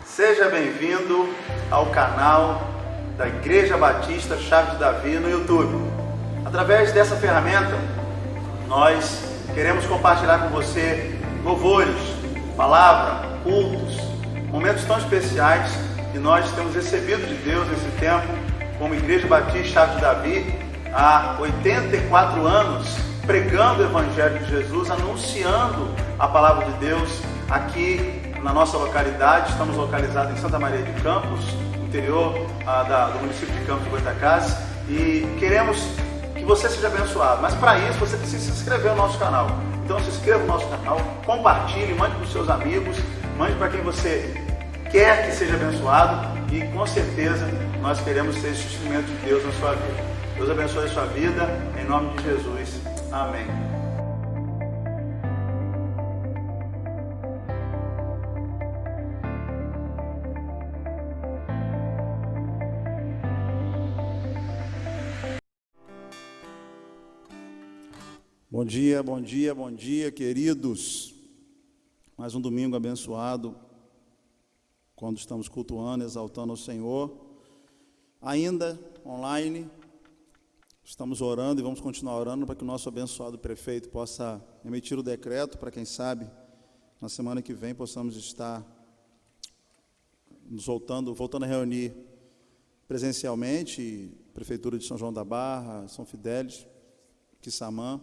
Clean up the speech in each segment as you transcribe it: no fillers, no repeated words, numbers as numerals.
Seja bem-vindo ao canal da Igreja Batista Chave de Davi no YouTube. Através dessa ferramenta, nós queremos compartilhar com você louvores, palavra, cultos, momentos tão especiais que nós temos recebido de Deus nesse tempo, como Igreja Batista Chave de Davi, há 84 anos, pregando o Evangelho de Jesus, anunciando a palavra de Deus aqui na nossa localidade. Estamos localizados em Santa Maria de Campos, interior do município de Campos de Goytacazes, e queremos que você seja abençoado, mas para isso você precisa se inscrever no nosso canal. Então se inscreva no nosso canal, compartilhe, mande para os seus amigos, mande para quem você quer que seja abençoado, e com certeza nós queremos ser esse instrumento de Deus na sua vida. Deus abençoe a sua vida, em nome de Jesus. Amém. Bom dia, bom dia, bom dia, queridos. Mais um domingo abençoado, quando estamos cultuando, exaltando o Senhor. Ainda online, estamos orando e vamos continuar orando para que o nosso abençoado prefeito possa emitir o decreto, para quem sabe, na semana que vem possamos estar nos voltando a reunir presencialmente, Prefeitura de São João da Barra, São Fidélis, Quissamã,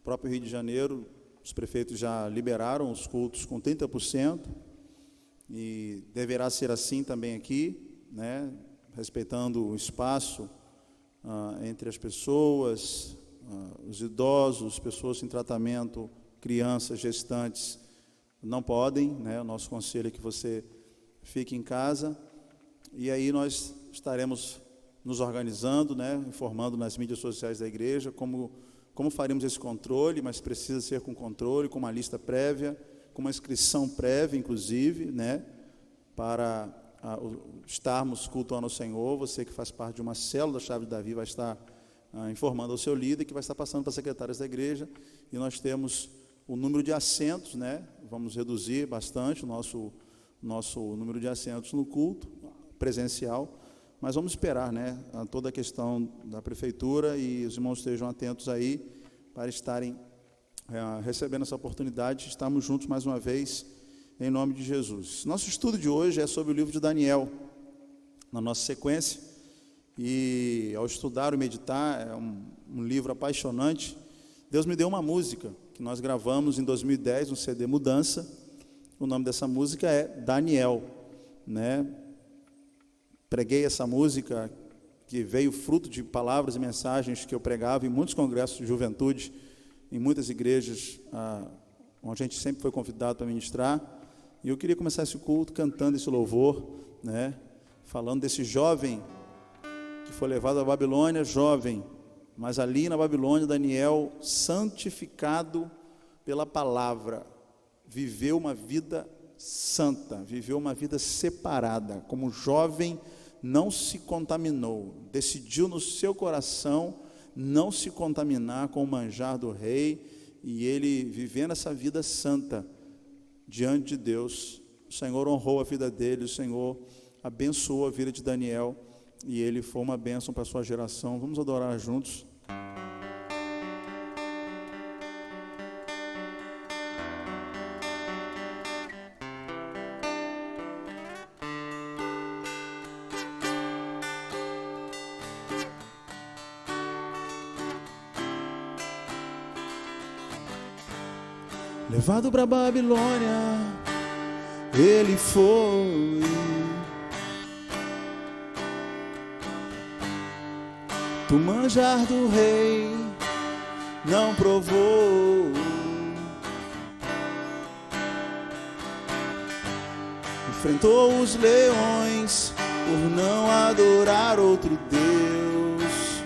próprio Rio de Janeiro. Os prefeitos já liberaram os cultos com 30%, e deverá ser assim também aqui, né, respeitando o espaço entre as pessoas, os idosos, pessoas em tratamento, crianças, gestantes, não podem, né, o nosso conselho é que você fique em casa, e aí nós estaremos nos organizando, né, informando nas mídias sociais da igreja como faremos esse controle, mas precisa ser com controle, com uma lista prévia, com uma inscrição prévia, inclusive, né, para estarmos cultuando ao Senhor. Você que faz parte de uma célula da Chave de Davi vai estar informando ao seu líder, que vai estar passando para as secretárias da igreja, e nós temos o número de assentos, né, vamos reduzir bastante o nosso número de assentos no culto presencial, mas vamos esperar, né, toda a questão da prefeitura, e os irmãos estejam atentos aí para estarem recebendo essa oportunidade. Estamos juntos mais uma vez, em nome de Jesus. Nosso estudo de hoje é sobre o livro de Daniel, na nossa sequência, e ao estudar e meditar, é um livro apaixonante. Deus me deu uma música que nós gravamos em 2010, no CD Mudança. O nome dessa música é Daniel, né? Preguei essa música, que veio fruto de palavras e mensagens que eu pregava em muitos congressos de juventude, em muitas igrejas, onde a gente sempre foi convidado para ministrar. E eu queria começar esse culto cantando esse louvor, né, falando desse jovem que foi levado à Babilônia, jovem, mas ali na Babilônia, Daniel, santificado pela palavra, viveu uma vida santa, viveu uma vida separada. Como jovem, não se contaminou, decidiu no seu coração não se contaminar com o manjar do rei, e ele vivendo essa vida santa diante de Deus. O Senhor honrou a vida dele, o Senhor abençoou a vida de Daniel, e ele foi uma bênção para a sua geração. Vamos adorar juntos. Levado para a Babilônia, ele foi. Do manjar do rei não provou. Enfrentou os leões por não adorar outro Deus.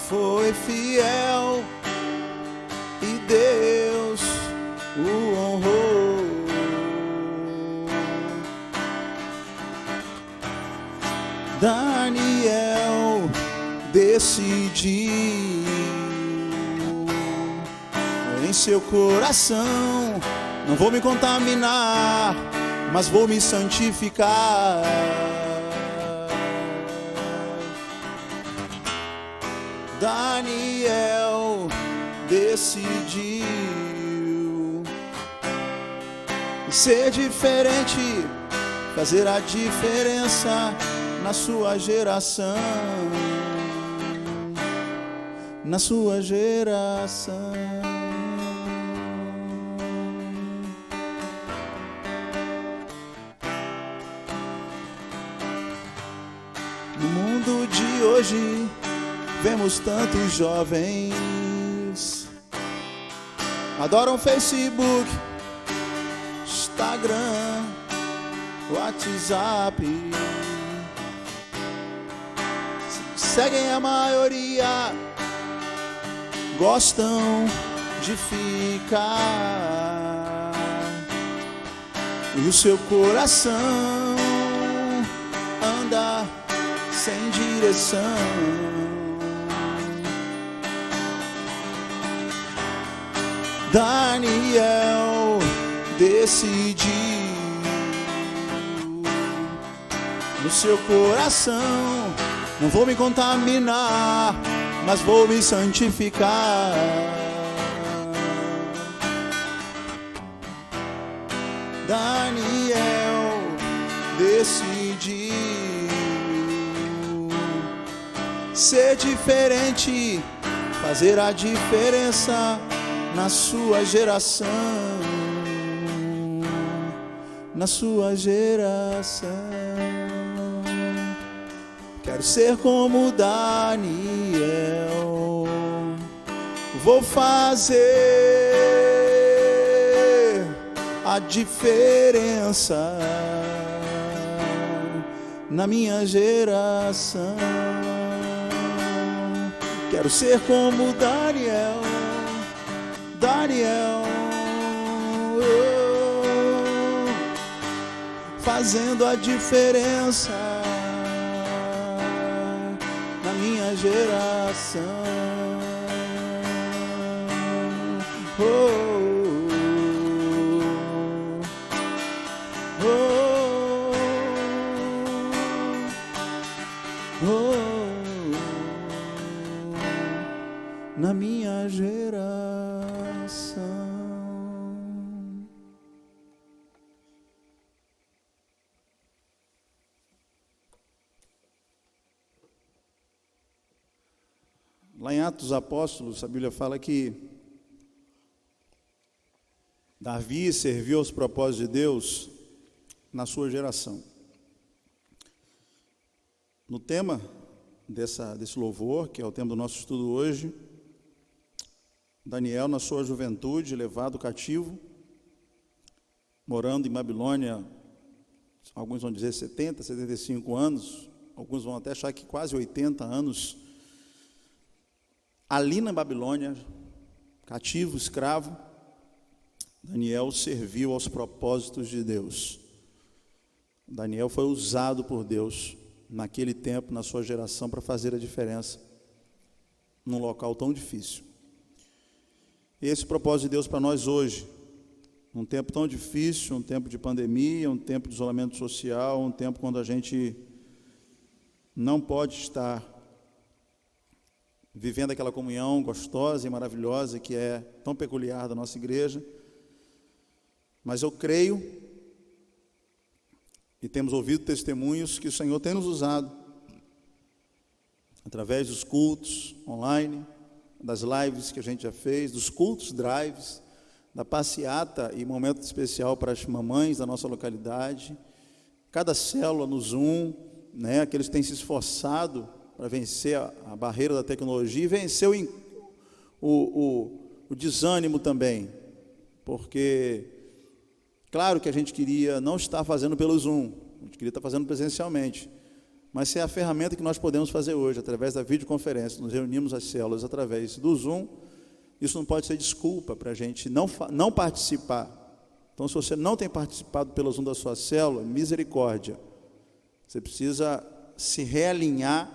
Foi fiel e Deus o honrou. Daniel decidiu em seu coração: não vou me contaminar, mas vou me santificar. Daniel decidiu ser diferente, fazer a diferença na sua geração, na sua geração. No mundo de hoje vemos tantos jovens adoram Facebook, Instagram, WhatsApp, seguem a maioria, gostam de ficar, e o seu coração anda sem direção. Daniel decidiu no seu coração: não vou me contaminar, mas vou me santificar. Daniel decidiu ser diferente, fazer a diferença na sua geração, na sua geração. Quero ser como Daniel, vou fazer a diferença na minha geração. Quero ser como Daniel, fazendo a diferença na minha geração. Na minha geração. Lá em Atos dos Apóstolos, a Bíblia fala que Davi serviu aos propósitos de Deus na sua geração. No tema desse louvor, que é o tema do nosso estudo hoje, Daniel, na sua juventude, levado cativo, morando em Babilônia, alguns vão dizer 70, 75 anos, alguns vão até achar que quase 80 anos, ali na Babilônia, cativo, escravo, Daniel serviu aos propósitos de Deus. Daniel foi usado por Deus naquele tempo, na sua geração, para fazer a diferença num local tão difícil. Esse é o propósito de Deus para nós hoje, num tempo tão difícil, um tempo de pandemia, um tempo de isolamento social, um tempo quando a gente não pode estar vivendo aquela comunhão gostosa e maravilhosa que é tão peculiar da nossa igreja. Mas eu creio, e temos ouvido testemunhos, que o Senhor tem nos usado, através dos cultos online, das lives que a gente já fez, dos cultos drives, da passeata e momento especial para as mamães da nossa localidade, cada célula no Zoom, né, aqueles que têm se esforçado para vencer a barreira da tecnologia e vencer o desânimo também, porque claro que a gente queria não estar fazendo pelo Zoom, a gente queria estar fazendo presencialmente, mas se é a ferramenta que nós podemos fazer hoje, através da videoconferência, nos reunimos as células através do Zoom, isso não pode ser desculpa para a gente não participar. Então, se você não tem participado pelo Zoom da sua célula, misericórdia, você precisa se realinhar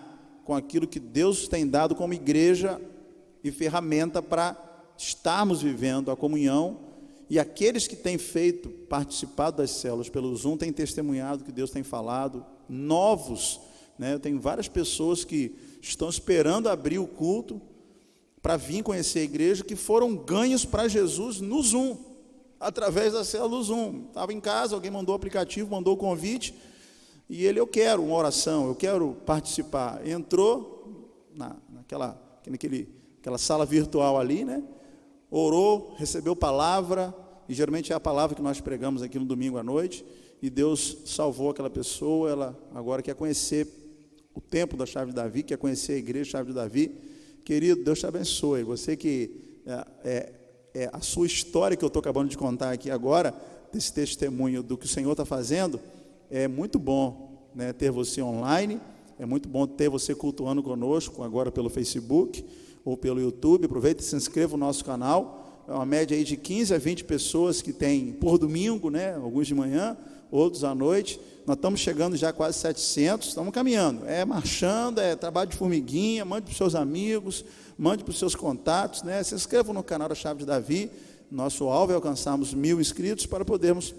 com aquilo que Deus tem dado como igreja e ferramenta para estarmos vivendo a comunhão. E aqueles que têm participado das células pelo Zoom, têm testemunhado que Deus tem falado, novos, né? Eu tenho várias pessoas que estão esperando abrir o culto para vir conhecer a igreja, que foram ganhos para Jesus no Zoom, através da célula do Zoom. Estava em casa, alguém mandou o aplicativo, mandou o convite, e eu quero uma oração, eu quero participar. Entrou naquela sala virtual ali, né? Orou, recebeu palavra, e geralmente é a palavra que nós pregamos aqui no domingo à noite, e Deus salvou aquela pessoa. Ela agora quer conhecer o templo da Chave de Davi, quer conhecer a igreja Chave de Davi. Querido, Deus te abençoe. Você que a sua história que eu estou acabando de contar aqui agora, desse testemunho do que o Senhor está fazendo, é muito bom, né, ter você online, é muito bom ter você cultuando conosco, agora pelo Facebook ou pelo YouTube. Aproveita e se inscreva no nosso canal. É uma média aí de 15 a 20 pessoas que tem por domingo, né, alguns de manhã, outros à noite. Nós estamos chegando já a quase 700, estamos caminhando, marchando, trabalho de formiguinha. Mande para os seus amigos, mande para os seus contatos, né? Se inscrevam no canal da Chave de Davi. Nosso alvo é alcançarmos 1000 inscritos para podermos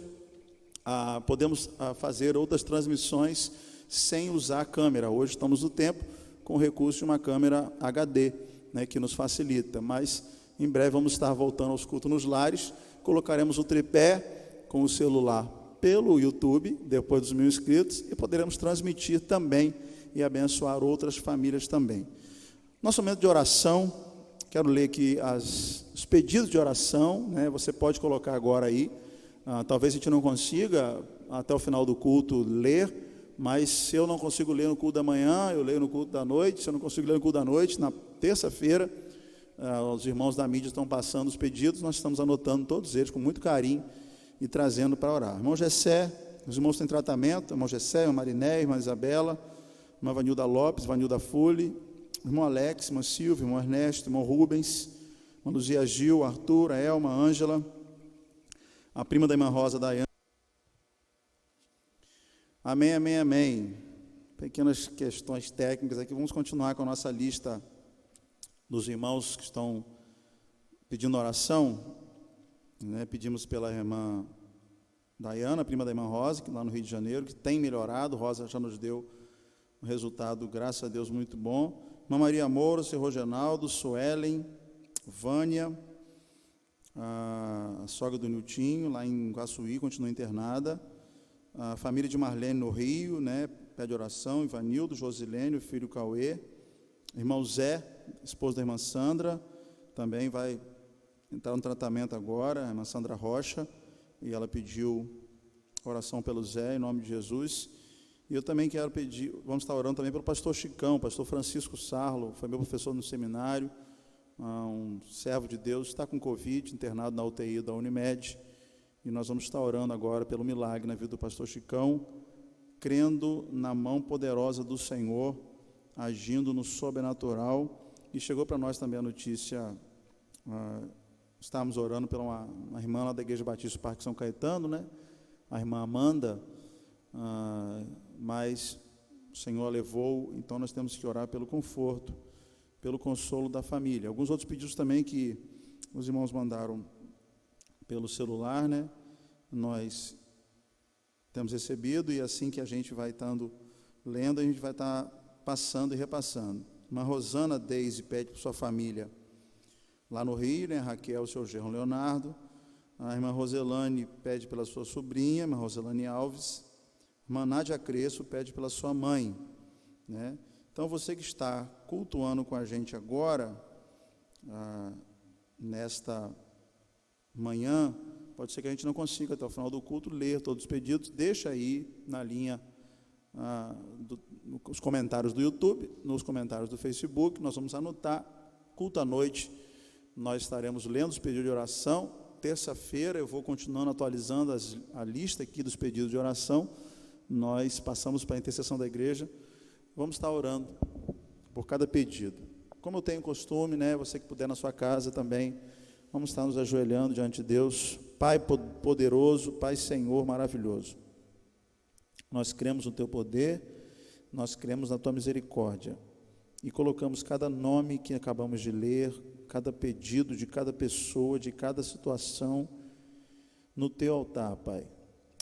fazer outras transmissões sem usar a câmera. Hoje estamos no tempo com o recurso de uma câmera HD, né, que nos facilita, mas em breve vamos estar voltando aos cultos nos lares. Colocaremos o tripé com o celular pelo YouTube, depois dos 1000 inscritos, e poderemos transmitir também e abençoar outras famílias também. Nosso momento de oração, quero ler aqui os pedidos de oração, né? Você pode colocar agora aí, talvez a gente não consiga até o final do culto ler, mas se eu não consigo ler no culto da manhã, eu leio no culto da noite. Se eu não consigo ler no culto da noite, na terça-feira, os irmãos da mídia estão passando os pedidos, nós estamos anotando todos eles com muito carinho e trazendo para orar. Irmão Gessé, os irmãos têm tratamento, irmão Gessé, irmã Mariné, irmã Isabela, irmã Vanilda Lopes, Vanilda Fule, irmão Alex, irmã Silvia, irmão Ernesto, irmão Rubens, irmã Luzia Gil, Arthur, a Elma, a Ângela, a prima da irmã Rosa, Daiane. Amém, amém, amém. Pequenas questões técnicas aqui. Vamos continuar com a nossa lista dos irmãos que estão pedindo oração. Né? Pedimos pela irmã Daiana, prima da irmã Rosa, que lá no Rio de Janeiro, que tem melhorado. Rosa já nos deu um resultado, graças a Deus, muito bom. Irmã Maria Moura, seu Rogenaldo, Suelen, Vânia, a sogra do Niltinho, lá em Guaçuí, continua internada. A família de Marlene no Rio, né, pede oração. Ivanildo, Josilene, o filho Cauê. Irmão Zé, esposo da irmã Sandra, também vai entrar no tratamento agora, a irmã Sandra Rocha, e ela pediu oração pelo Zé, em nome de Jesus. E eu também quero pedir, vamos estar orando também pelo pastor Chicão, pastor Francisco Sarlo, foi meu professor no seminário, um servo de Deus, está com Covid, internado na UTI da Unimed, e nós vamos estar orando agora pelo milagre na vida do pastor Chicão, crendo na mão poderosa do Senhor, agindo no sobrenatural. E chegou para nós também a notícia, estávamos orando pela uma irmã lá da Igreja Batista do Parque São Caetano, né? A irmã Amanda, mas o Senhor a levou, então nós temos que orar pelo conforto, pelo consolo da família. Alguns outros pedidos também que os irmãos mandaram pelo celular, né? Nós temos recebido, e assim que a gente vai estando lendo, a gente vai estar passando e repassando. Uma Rosana Deise pede para sua família lá no Rio, né? Raquel, seu genro Leonardo. A irmã Roselane pede pela sua sobrinha, a irmã Roselane Alves. A irmã Nádia Crespo pede pela sua mãe, né? Então, você que está cultuando com a gente agora, nesta manhã, pode ser que a gente não consiga até o final do culto ler todos os pedidos. Deixa aí na linha, nos comentários do YouTube, nos comentários do Facebook, nós vamos anotar. Culto à noite, nós estaremos lendo os pedidos de oração. Terça-feira eu vou continuando atualizando a lista aqui dos pedidos de oração. Nós passamos para a intercessão da igreja. Vamos estar orando por cada pedido. Como eu tenho costume, né? Você que puder na sua casa também, vamos estar nos ajoelhando diante de Deus. Pai poderoso, Pai Senhor maravilhoso, nós cremos no Teu poder, nós cremos na Tua misericórdia. e colocamos cada nome que acabamos de ler, cada pedido de cada pessoa, de cada situação, no teu altar, Pai.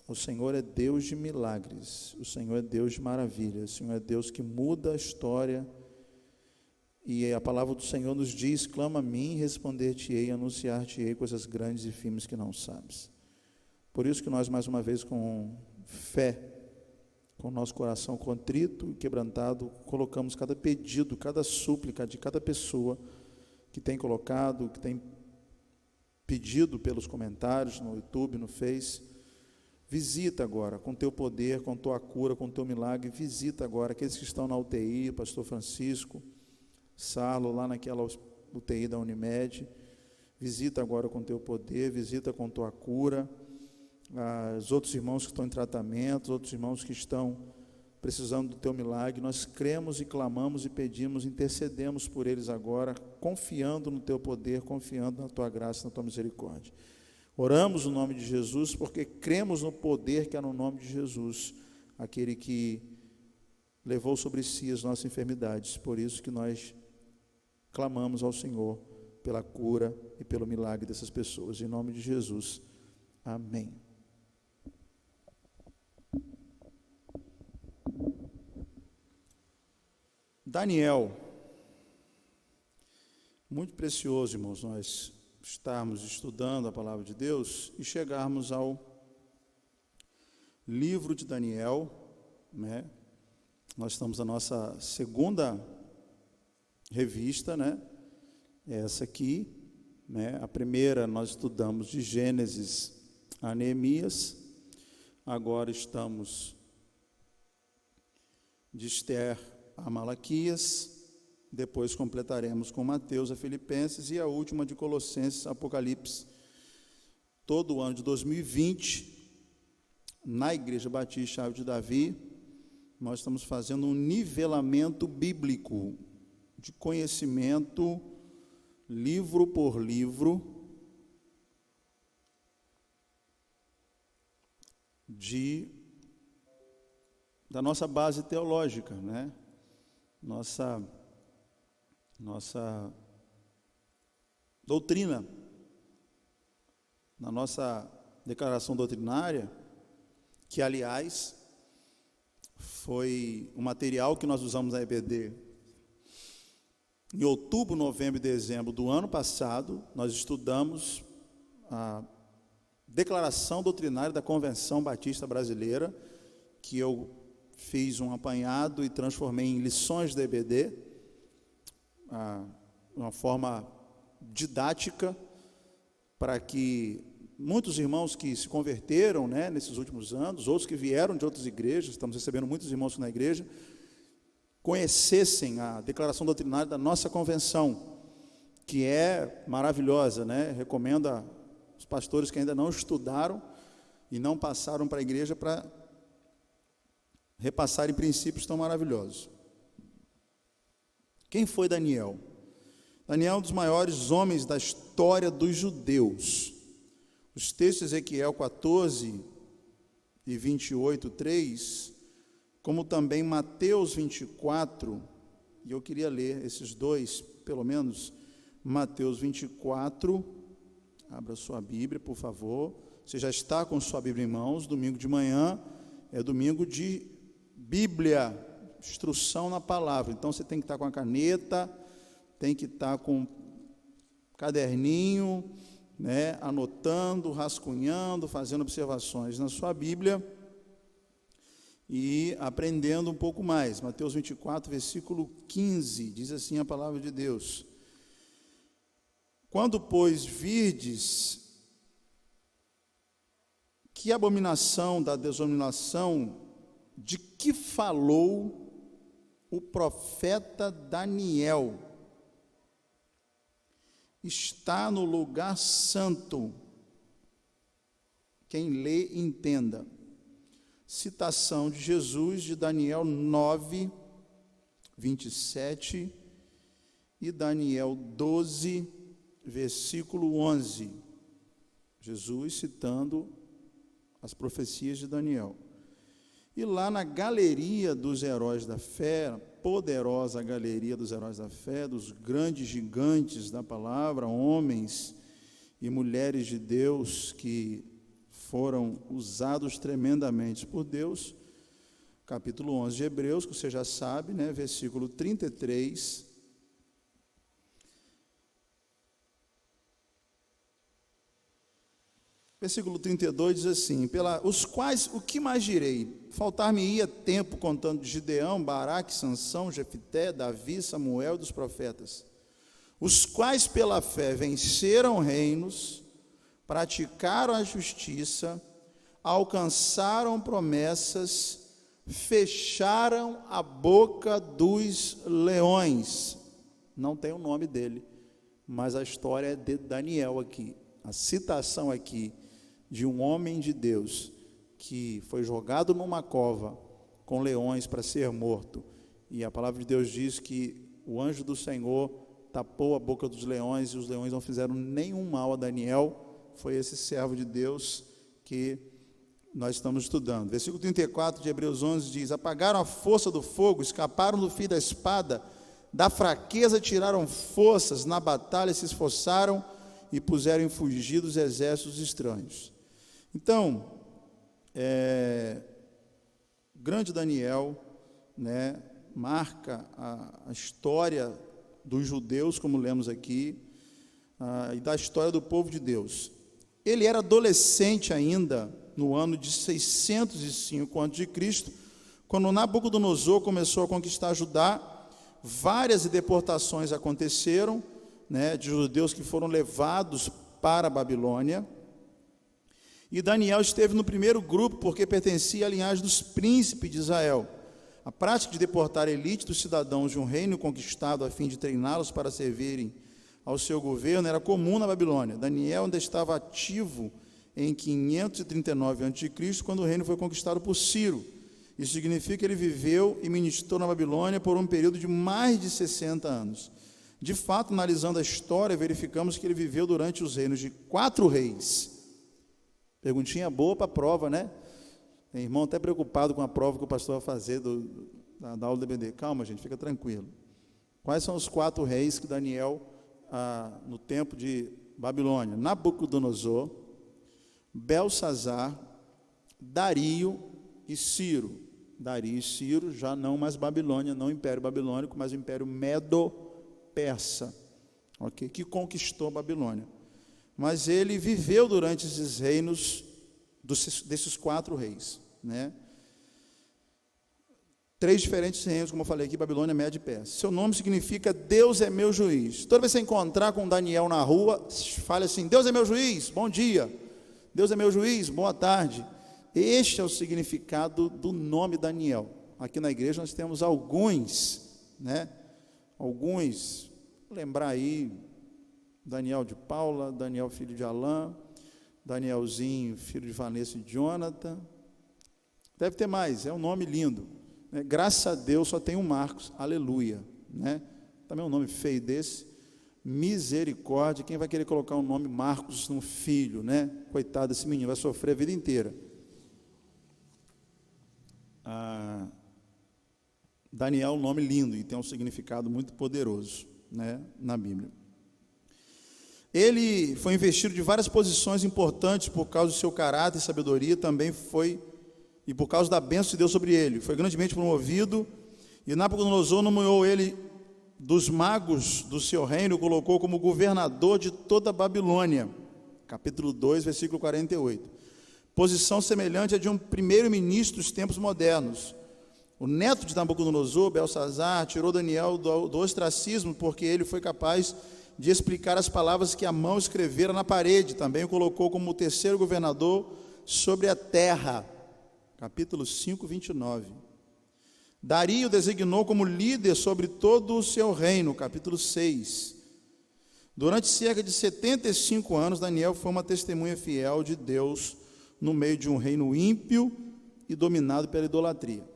O Senhor é Deus de milagres, o Senhor é Deus de maravilhas, o Senhor é Deus que muda a história, e a palavra do Senhor nos diz: clama a mim, responder-te-ei, anunciar-te-ei coisas grandes e firmes que não sabes. Por isso que nós, mais uma vez, com fé, com o nosso coração contrito e quebrantado, colocamos cada pedido, cada súplica de cada pessoa que tem colocado, que tem pedido pelos comentários no YouTube, no Face. Visita agora, com teu poder, com tua cura, com teu milagre, visita agora aqueles que estão na UTI, pastor Francisco, Sarlo, lá naquela UTI da Unimed. Visita agora com teu poder, visita com tua cura, os outros irmãos que estão em tratamento, os outros irmãos que estão precisando do teu milagre. Nós cremos e clamamos e pedimos, intercedemos por eles agora, confiando no teu poder, confiando na tua graça, na tua misericórdia. Oramos no nome de Jesus, porque cremos no poder que há no nome de Jesus, aquele que levou sobre si as nossas enfermidades. Por isso que nós clamamos ao Senhor pela cura e pelo milagre dessas pessoas. Em nome de Jesus. Amém. Daniel, muito precioso, irmãos, nós estarmos estudando a palavra de Deus e chegarmos ao livro de Daniel, né? Nós estamos na nossa segunda revista, né? Essa aqui, né? A primeira nós estudamos de Gênesis a Neemias, agora estamos de Esther a Malaquias, depois completaremos com Mateus a Filipenses e a última de Colossenses a Apocalipse. Todo o ano de 2020, na Igreja Batista Chave de Davi, nós estamos fazendo um nivelamento bíblico de conhecimento, livro por livro, da nossa base teológica, né? Nossa doutrina, na nossa declaração doutrinária, que, aliás, foi um material que nós usamos na EBD. Em outubro, novembro e dezembro do ano passado, nós estudamos a declaração doutrinária da Convenção Batista Brasileira, que eu fiz um apanhado e transformei em lições da EBD, uma forma didática, para que muitos irmãos que se converteram, né, nesses últimos anos, outros que vieram de outras igrejas, estamos recebendo muitos irmãos na igreja, conhecessem a declaração doutrinária da nossa convenção, que é maravilhosa, né? Recomendo aos pastores que ainda não estudaram e não passaram para a igreja para repassarem princípios tão maravilhosos. Quem foi Daniel? Daniel é um dos maiores homens da história dos judeus. Os textos de Ezequiel 14 e 28, 3, como também Mateus 24, e eu queria ler esses dois, pelo menos, Mateus 24, abra sua Bíblia, por favor. Você já está com sua Bíblia em mãos, domingo de manhã é domingo de Bíblia, instrução na palavra. Então você tem que estar com a caneta, tem que estar com caderninho, né, anotando, rascunhando, fazendo observações na sua Bíblia e aprendendo um pouco mais. Mateus 24, versículo 15, diz assim a palavra de Deus: quando, pois, virdes que abominação da desolação de que falou o profeta Daniel está no lugar santo, quem lê entenda. Citação de Jesus de Daniel 9, 27 e Daniel 12, versículo 11. Jesus citando as profecias de Daniel. E lá na galeria dos heróis da fé, poderosa galeria dos heróis da fé, dos grandes gigantes da palavra, homens e mulheres de Deus que foram usados tremendamente por Deus, capítulo 11 de Hebreus, que você já sabe, né, versículo 33, versículo 32 diz assim: os quais, o que mais direi? Faltar-me-ia tempo contando de Gideão, Baraque, Sansão, Jefité, Davi, Samuel e dos profetas, os quais pela fé venceram reinos, praticaram a justiça, alcançaram promessas, fecharam a boca dos leões. Não tem o nome dele, mas a história é de Daniel aqui. A citação aqui de um homem de Deus que foi jogado numa cova com leões para ser morto, e a palavra de Deus diz que o anjo do Senhor tapou a boca dos leões e os leões não fizeram nenhum mal a Daniel. Foi esse servo de Deus que nós estamos estudando. Versículo 34 de Hebreus 11 diz: apagaram a força do fogo, escaparam do fio da espada, da fraqueza tiraram forças, na batalha se esforçaram e puseram em fugir dos exércitos estranhos. Então, grande Daniel, né, marca a história dos judeus, como lemos aqui, e da história do povo de Deus. Ele era adolescente ainda, no ano de 605 a.C., quando Nabucodonosor começou a conquistar Judá. Várias deportações aconteceram, né, de judeus que foram levados para a Babilônia, e Daniel esteve no primeiro grupo porque pertencia à linhagem dos príncipes de Israel. A prática de deportar a elite dos cidadãos de um reino conquistado a fim de treiná-los para servirem ao seu governo era comum na Babilônia. Daniel ainda estava ativo em 539 a.C., quando o reino foi conquistado por Ciro. Isso significa que ele viveu e ministrou na Babilônia por um período de mais de 60 anos. De fato, analisando a história, verificamos que ele viveu durante os reinos de 4 reis. Perguntinha boa para a prova, né? Tem irmão até preocupado com a prova que o pastor vai fazer da aula do EBD. Calma, gente, fica tranquilo. Quais são os 4 reis que Daniel, no tempo de Babilônia? Nabucodonosor, Belsazar, Dario e Ciro. Dario e Ciro, já não mais Babilônia, não Império Babilônico, mas o Império Medo-Persa, okay? Que conquistou a Babilônia. Mas ele viveu durante esses reinos, desses 4 reis, né? 3 diferentes reinos, como eu falei aqui: Babilônia, Média e Pérsia. Seu nome significa Deus é meu juiz. Toda vez que você encontrar com Daniel na rua, fale assim: Deus é meu juiz, bom dia. Deus é meu juiz, boa tarde. Este é o significado do nome Daniel. Aqui na igreja nós temos alguns, né? Alguns, vou lembrar aí: Daniel de Paula, Daniel filho de Alain, Danielzinho filho de Vanessa e Jonathan. Deve ter mais, é um nome lindo, né? Graças a Deus só tem um Marcos, aleluia, né? Também um nome feio desse, misericórdia. Quem vai querer colocar um nome Marcos no filho, né? Coitado desse menino, vai sofrer a vida inteira. Daniel é um nome lindo e tem um significado muito poderoso, né, na Bíblia. Ele foi investido de várias posições importantes por causa do seu caráter e sabedoria, também foi, e por causa da bênção de Deus sobre ele. Foi grandemente promovido, e Nabucodonosor nomeou ele dos magos do seu reino, colocou como governador de toda a Babilônia. Capítulo 2, versículo 48. Posição semelhante à de um primeiro-ministro dos tempos modernos. O neto de Nabucodonosor, Belsazar, tirou Daniel do ostracismo porque ele foi capaz de explicar as palavras que a mão escrevera na parede. Também o colocou como o terceiro governador sobre a terra. Capítulo 5, 29. Dario o designou como líder sobre todo o seu reino. Capítulo 6. Durante cerca de 75 anos, Daniel foi uma testemunha fiel de Deus no meio de um reino ímpio e dominado pela idolatria.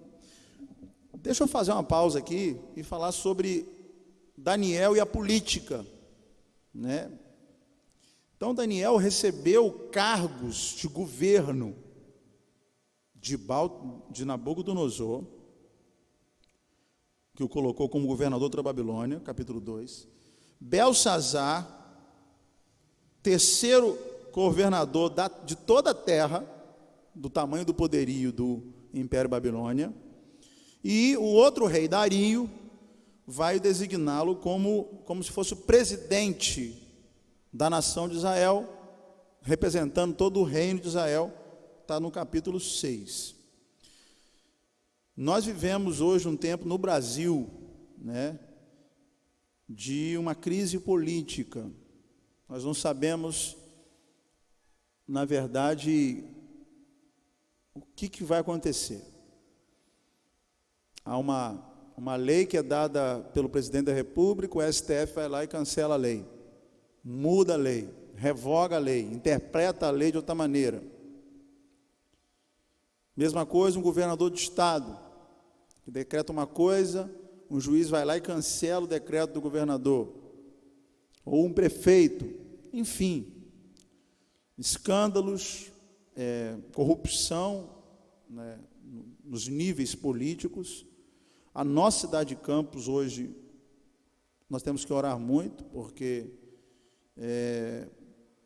Deixa eu fazer uma pausa aqui e falar sobre Daniel e a política, né? Então Daniel recebeu cargos de governo de Nabucodonosor, que o colocou como governador da Babilônia, capítulo 2. Belsazar, terceiro governador de toda a terra, do tamanho do poderio do Império Babilônia. E o outro rei, Dario, vai designá-lo como se fosse o presidente da nação de Israel, representando todo o reino de Israel, está no capítulo 6. Nós vivemos hoje um tempo no Brasil, né, de uma crise política. Nós não sabemos, na verdade, o que vai acontecer. Há uma lei que é dada pelo presidente da República, o STF vai lá e cancela a lei, muda a lei, revoga a lei, interpreta a lei de outra maneira. Mesma coisa um governador de estado, que decreta uma coisa, um juiz vai lá e cancela o decreto do governador, ou um prefeito, enfim, escândalos, corrupção, né, nos níveis políticos. A nossa cidade de Campos hoje, nós temos que orar muito, porque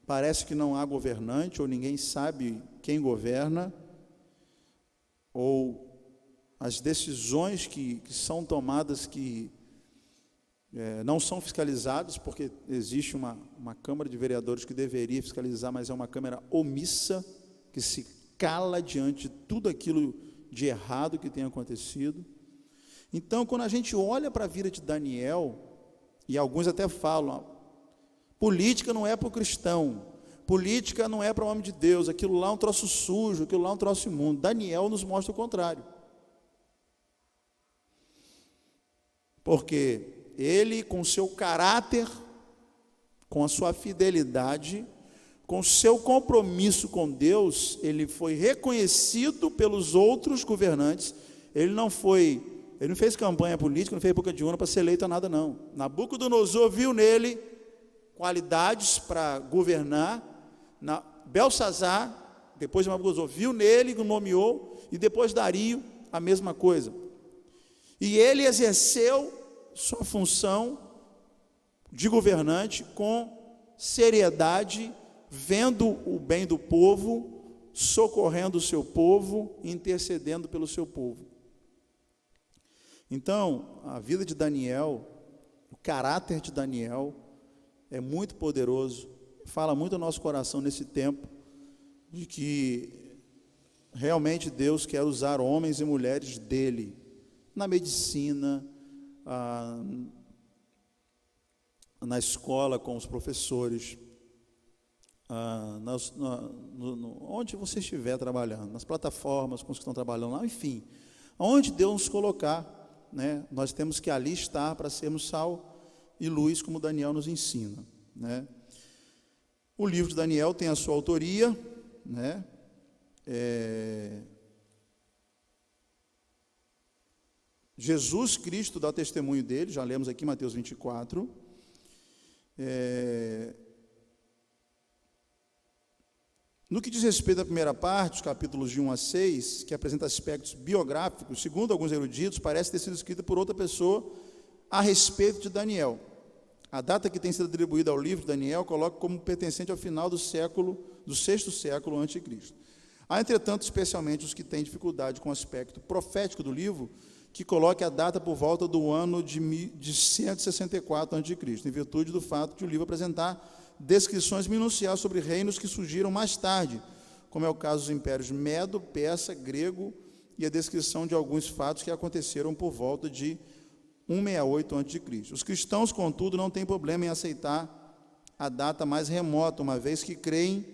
parece que não há governante, ou ninguém sabe quem governa, ou as decisões que são tomadas que não são fiscalizadas, porque existe uma Câmara de Vereadores que deveria fiscalizar, mas é uma Câmara omissa, que se cala diante de tudo aquilo de errado que tem acontecido. Então, quando a gente olha para a vida de Daniel, e alguns até falam, política não é para o cristão, política não é para o homem de Deus, aquilo lá é um troço sujo, aquilo lá é um troço imundo. Daniel nos mostra o contrário. Porque ele, com seu caráter, com a sua fidelidade, com o seu compromisso com Deus, ele foi reconhecido pelos outros governantes. Ele não fez campanha política, não fez boca de urna para ser eleito a nada, não. Nabucodonosor viu nele qualidades para governar. Belsazar, depois de Nabucodonosor, viu nele, o nomeou, e depois Dario, a mesma coisa. E ele exerceu sua função de governante com seriedade, vendo o bem do povo, socorrendo o seu povo, intercedendo pelo seu povo. Então, a vida de Daniel, o caráter de Daniel é muito poderoso, fala muito ao nosso coração nesse tempo, de que realmente Deus quer usar homens e mulheres dele, na medicina, na escola com os professores, onde você estiver trabalhando, nas plataformas com os que estão trabalhando lá, enfim, onde Deus nos colocar, né, nós temos que ali estar para sermos sal e luz, como Daniel nos ensina, né? O livro de Daniel tem a sua autoria, né? Jesus Cristo dá testemunho dele, já lemos aqui Mateus 24. No que diz respeito à primeira parte, os capítulos de 1 a 6, que apresenta aspectos biográficos, segundo alguns eruditos, parece ter sido escrita por outra pessoa a respeito de Daniel. A data que tem sido atribuída ao livro de Daniel coloca como pertencente ao final do sexto século a.C. Há, entretanto, especialmente os que têm dificuldade com o aspecto profético do livro, que coloque a data por volta do ano de 164 a.C., em virtude do fato de o livro apresentar descrições minuciosas sobre reinos que surgiram mais tarde, como é o caso dos impérios Medo, Persa, Grego, e a descrição de alguns fatos que aconteceram por volta de 168 a.C. Os cristãos, contudo, não têm problema em aceitar a data mais remota, uma vez que creem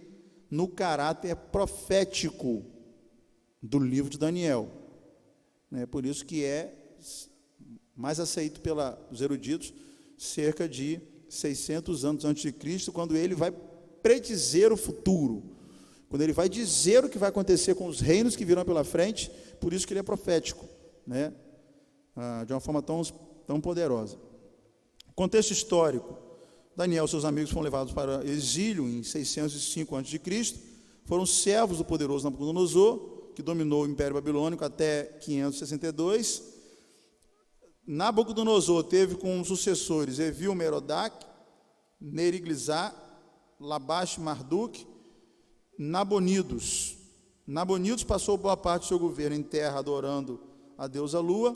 no caráter profético do livro de Daniel. Por isso que é mais aceito pelos eruditos, cerca de 600 anos antes de Cristo, quando ele vai predizer o futuro, quando ele vai dizer o que vai acontecer com os reinos que virão pela frente. Por isso que ele é profético, né? De uma forma tão poderosa. Contexto histórico: Daniel e seus amigos foram levados para exílio em 605 a.C., foram servos do poderoso Nabucodonosor, que dominou o Império Babilônico até 562. Nabucodonosor teve como sucessores Evil-Merodach, Neriglissar, Labash-Marduk, Nabonidos. Nabonidos passou boa parte do seu governo em terra adorando a deusa Lua.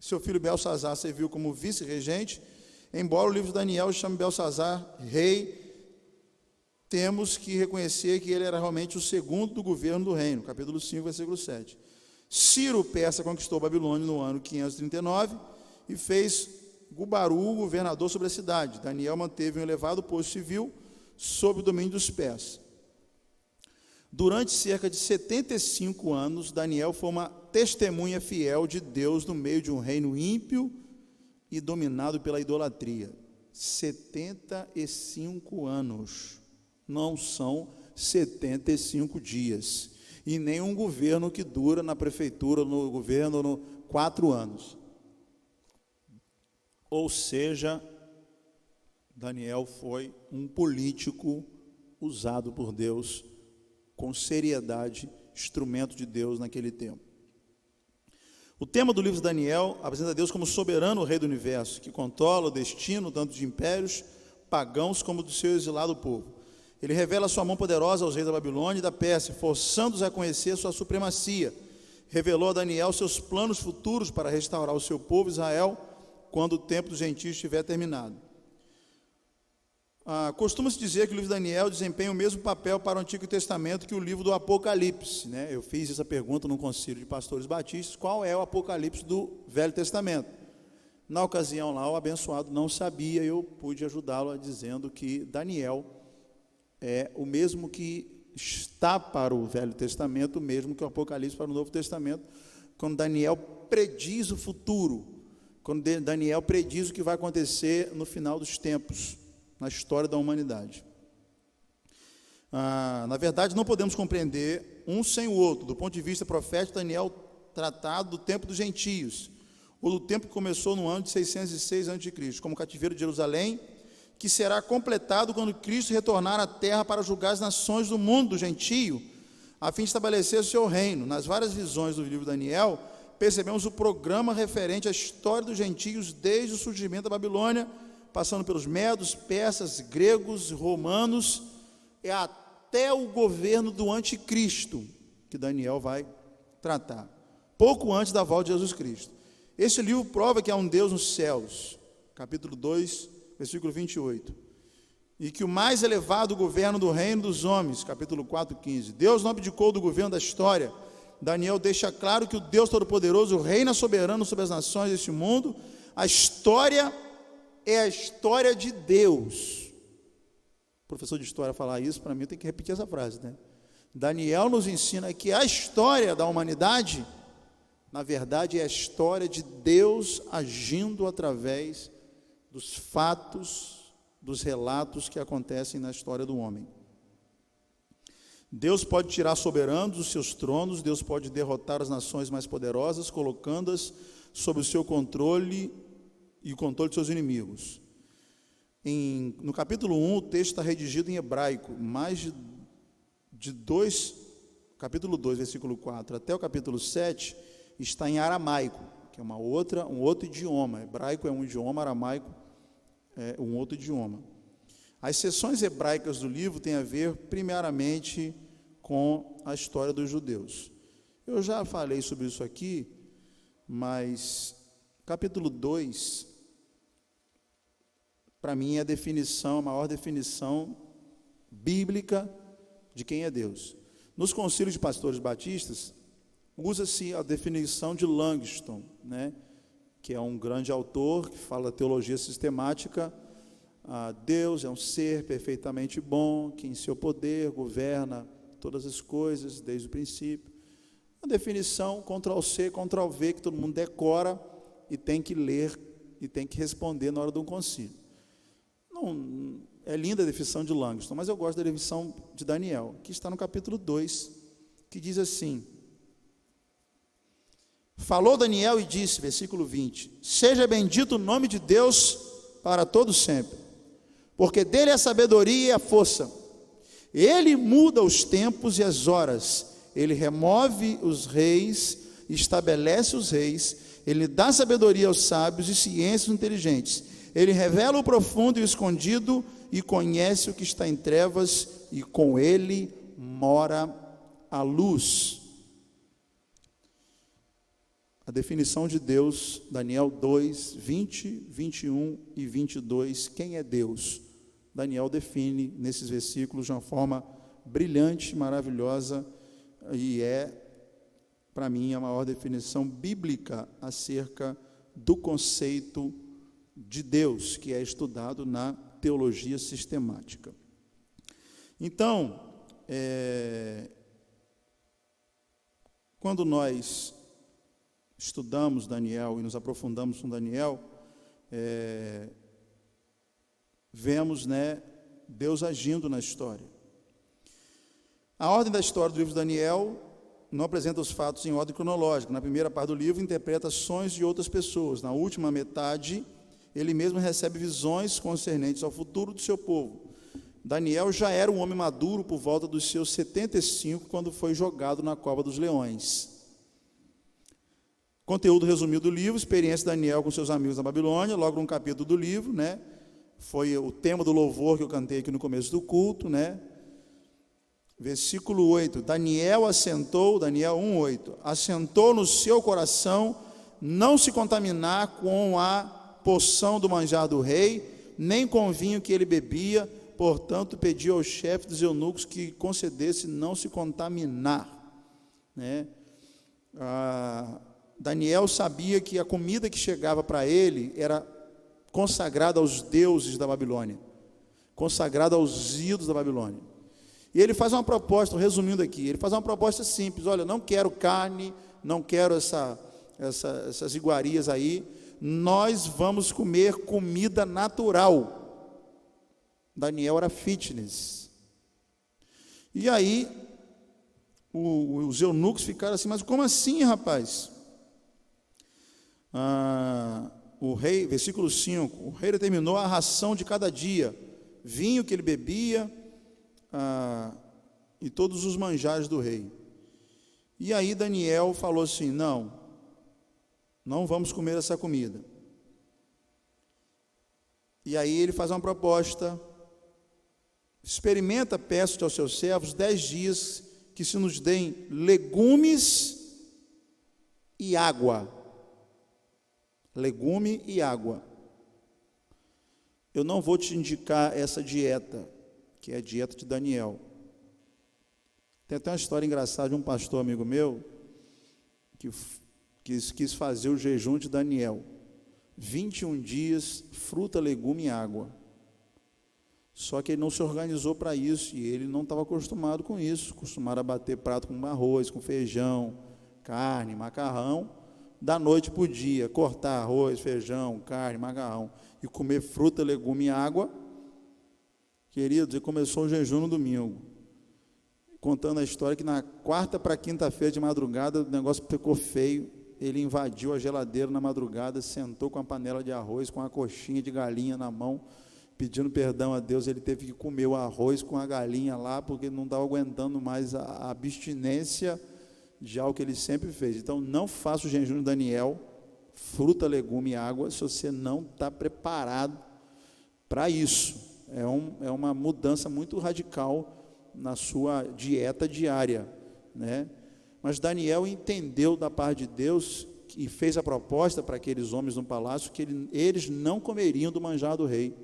Seu filho Belsazar serviu como vice-regente. Embora o livro de Daniel chame Belsazar rei, temos que reconhecer que ele era realmente o segundo do governo do reino. Capítulo 5, versículo 7. Ciro, persa, conquistou a Babilônia no ano 539 e fez Gubaru governador sobre a cidade. Daniel manteve um elevado posto civil sob o domínio dos persas. Durante cerca de 75 anos, Daniel foi uma testemunha fiel de Deus no meio de um reino ímpio e dominado pela idolatria. 75 anos. Não são 75 dias. E nem um governo que dura na prefeitura, no governo, 4 anos. Ou seja, Daniel foi um político usado por Deus com seriedade, instrumento de Deus naquele tempo. O tema do livro de Daniel apresenta Deus como soberano rei do universo, que controla o destino tanto de impérios pagãos como do seu exilado povo. Ele revela sua mão poderosa aos reis da Babilônia e da Pérsia, forçando-os a conhecer sua supremacia. Revelou a Daniel seus planos futuros para restaurar o seu povo Israel quando o tempo dos gentios estiver terminado. Costuma-se dizer que o livro de Daniel desempenha o mesmo papel para o Antigo Testamento que o livro do Apocalipse, né? Eu fiz essa pergunta num concílio de pastores batistas: qual é o Apocalipse do Velho Testamento? Na ocasião lá, o abençoado não sabia, e eu pude ajudá-lo dizendo que Daniel é o mesmo que está para o Velho Testamento, o mesmo que o Apocalipse para o Novo Testamento, quando Daniel prediz o futuro, quando Daniel prediz o que vai acontecer no final dos tempos, na história da humanidade. Na verdade, não podemos compreender um sem o outro. Do ponto de vista profético, Daniel tratado do tempo dos gentios, ou do tempo que começou no ano de 606 a.C., como cativeiro de Jerusalém, que será completado quando Cristo retornar à terra para julgar as nações do mundo gentio, a fim de estabelecer o seu reino. Nas várias visões do livro de Daniel, percebemos o programa referente à história dos gentios desde o surgimento da Babilônia, passando pelos medos, persas, gregos, romanos, e até o governo do anticristo, que Daniel vai tratar, pouco antes da volta de Jesus Cristo. Esse livro prova que há um Deus nos céus, capítulo 2, versículo 28, e que o mais elevado governo do reino dos homens, capítulo 4, 15. Deus não abdicou do governo da história. Daniel deixa claro que o Deus Todo-Poderoso reina soberano sobre as nações deste mundo. A história é a história de Deus. O professor de história falar isso, para mim, tem que repetir essa frase, né? Daniel nos ensina que a história da humanidade, na verdade, é a história de Deus agindo através dos fatos, dos relatos que acontecem na história do homem. Deus pode tirar soberanos dos seus tronos, Deus pode derrotar as nações mais poderosas, colocando-as sob o seu controle e o controle de seus inimigos. No capítulo 1, o texto está redigido em hebraico, capítulo 2, versículo 4, até o capítulo 7, está em aramaico, que é um outro idioma. Hebraico é um idioma, aramaico é um outro idioma. As seções hebraicas do livro têm a ver, primeiramente, com a história dos judeus. Eu já falei sobre isso aqui, mas capítulo 2, para mim, é a maior definição bíblica de quem é Deus. Nos concílios de pastores batistas, usa-se a definição de Langston, né, que é um grande autor que fala da teologia sistemática. Deus é um ser perfeitamente bom, que em seu poder governa todas as coisas desde o princípio. Uma definição Ctrl+C, Ctrl+V, que todo mundo decora e tem que ler e tem que responder na hora de um concílio. Não, é linda a definição de Langston, mas eu gosto da definição de Daniel, que está no capítulo 2, que diz assim: falou Daniel e disse, versículo 20, seja bendito o nome de Deus para todo sempre, porque dele é a sabedoria e a força. Ele muda os tempos e as horas, ele remove os reis, estabelece os reis, ele dá sabedoria aos sábios e ciência aos inteligentes. Ele revela o profundo e o escondido e conhece o que está em trevas, e com ele mora a luz. A definição de Deus, Daniel 2, 20, 21 e 22, quem é Deus? Daniel define nesses versículos de uma forma brilhante, maravilhosa, e para mim, a maior definição bíblica acerca do conceito de Deus, que é estudado na teologia sistemática. Então, quando nós estudamos Daniel e nos aprofundamos com Daniel, vemos, Deus agindo na história. A ordem da história do livro de Daniel não apresenta os fatos em ordem cronológica. Na primeira parte do livro, interpreta sonhos de outras pessoas. Na última metade, ele mesmo recebe visões concernentes ao futuro do seu povo. Daniel já era um homem maduro por volta dos seus 75, quando foi jogado na cova dos leões. Conteúdo resumido do livro: experiência de Daniel com seus amigos na Babilônia, logo no capítulo do livro, foi o tema do louvor que eu cantei aqui no começo do culto, Versículo 8, Daniel 1:8, assentou no seu coração não se contaminar com a porção do manjar do rei, nem com o vinho que ele bebia, portanto pediu ao chefe dos eunucos que concedesse não se contaminar, Daniel sabia que a comida que chegava para ele era consagrada aos deuses da Babilônia, consagrada aos ídolos da Babilônia. E ele faz uma proposta, resumindo aqui, ele faz uma proposta simples: olha, não quero carne, não quero essas iguarias aí, nós vamos comer comida natural. Daniel era fitness. E aí, os eunucos ficaram assim: mas como assim, rapaz? O rei, versículo 5, o rei determinou a ração de cada dia, vinho que ele bebia, e todos os manjares do rei. E aí Daniel falou assim: não vamos comer essa comida. E aí ele faz uma proposta: experimenta, peço aos seus servos 10 dias que se nos deem legumes e água. Legume e água. Eu não vou te indicar essa dieta, que é a dieta de Daniel. Tem até uma história engraçada de um pastor amigo meu que quis fazer o jejum de Daniel, 21 dias, fruta, legume e água. Só que ele não se organizou para isso, e ele não estava acostumado com isso, acostumado a bater prato com arroz, com feijão, carne, macarrão, da noite para o dia, cortar arroz, feijão, carne, macarrão, e comer fruta, legume e água. Queridos, ele começou o jejum no domingo, contando a história que na quarta para quinta-feira de madrugada o negócio ficou feio. Ele invadiu a geladeira na madrugada, sentou com a panela de arroz, com a coxinha de galinha na mão, pedindo perdão a Deus. Ele teve que comer o arroz com a galinha lá, porque não estava aguentando mais a abstinência de algo que ele sempre fez. Então, não faça o jejum de Daniel, fruta, legume e água, se você não está preparado para isso. É uma mudança muito radical na sua dieta diária, Mas Daniel entendeu da parte de Deus e fez a proposta para aqueles homens no palácio que eles não comeriam do manjar do rei.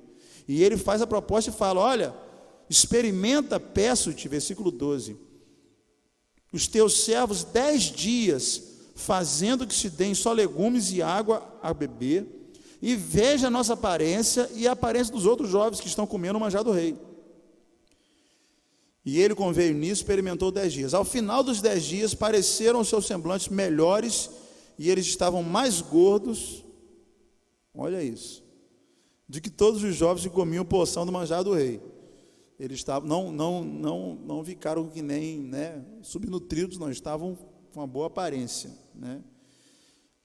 E ele faz a proposta e fala: olha, experimenta, peço-te, versículo 12, os teus servos 10 dias, fazendo que se deem só legumes e água a beber, e veja a nossa aparência e a aparência dos outros jovens que estão comendo o manjar do rei. E ele conveio nisso, experimentou 10 dias. Ao final dos 10 dias, pareceram os seus semblantes melhores, e eles estavam mais gordos, olha isso, do que todos os jovens que comiam porção do manjar do rei. Eles estavam, não ficaram que nem subnutridos, não, estavam com uma boa aparência.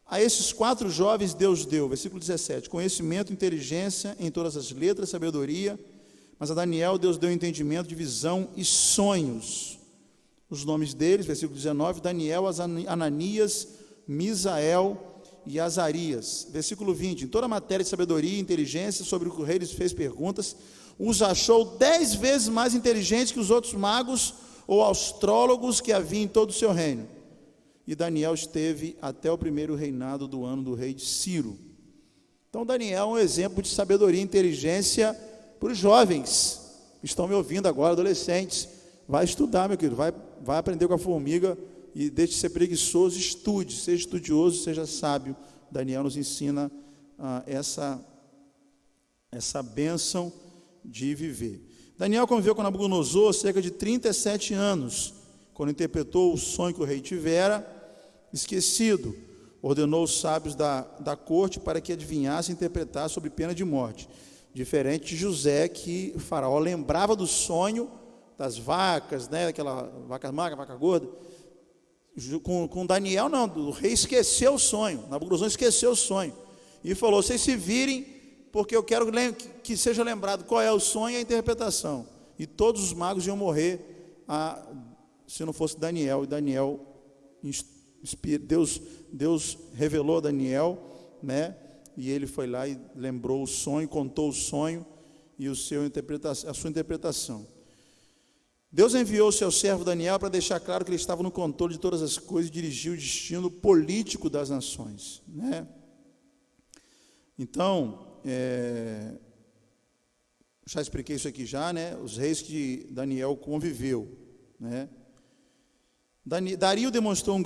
A esses 4 jovens Deus deu, versículo 17, conhecimento, inteligência em todas as letras, sabedoria, Mas a Daniel Deus deu entendimento de visão e sonhos. Os nomes deles, versículo 19, Daniel, Ananias, Misael e Azarias. Versículo 20, em toda a matéria de sabedoria e inteligência sobre o que o rei lhes fez perguntas, os achou 10 vezes mais inteligentes que os outros magos ou astrólogos que havia em todo o seu reino. E Daniel esteve até o primeiro reinado do ano do rei de Ciro. Então Daniel é um exemplo de sabedoria e inteligência para os jovens que estão me ouvindo agora, adolescentes. Vai estudar, meu querido, vai aprender com a formiga e deixe de ser preguiçoso, estude, seja estudioso, seja sábio. Daniel nos ensina essa bênção de viver. Daniel conviveu com Nabucodonosor cerca de 37 anos, quando interpretou o sonho que o rei tivera esquecido. Ordenou os sábios da corte para que adivinhassem e interpretassem sobre pena de morte. Diferente de José, que o faraó lembrava do sonho das vacas, né, aquela vaca magra, vaca gorda. Com Daniel não, o rei esqueceu o sonho, Nabucodonosor esqueceu o sonho. E falou, vocês se virem, porque eu quero que seja lembrado qual é o sonho e a interpretação. E todos os magos iam morrer se não fosse Daniel. E Daniel, Deus revelou a Daniel, né? E ele foi lá e lembrou o sonho, contou o sonho e a sua interpretação. Deus enviou o seu servo Daniel para deixar claro que ele estava no controle de todas as coisas e dirigia o destino político das nações, né? Então, já expliquei isso aqui já, né? Os reis que Daniel conviveu, né? Dario demonstrou